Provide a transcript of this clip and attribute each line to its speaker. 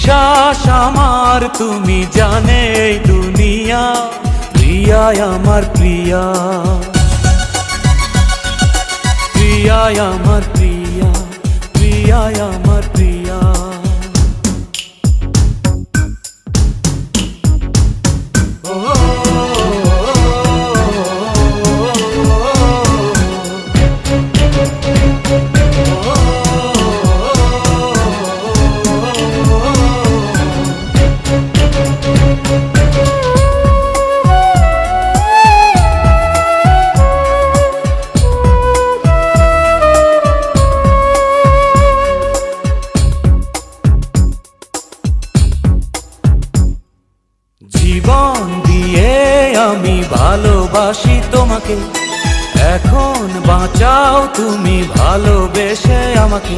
Speaker 1: বিশ্বাস আমার তুমি জানে এই দুনিয়া, প্রিয়ায় আমার প্রিয়া, প্রিয়ায় আমার প্রিয়া, প্রিয়ায় আমার প্রিয়া। জীবন দিয়ে আমি ভালোবাসি তোমাকে, এখন বাঁচাও তুমি ভালোবেসে আমাকে।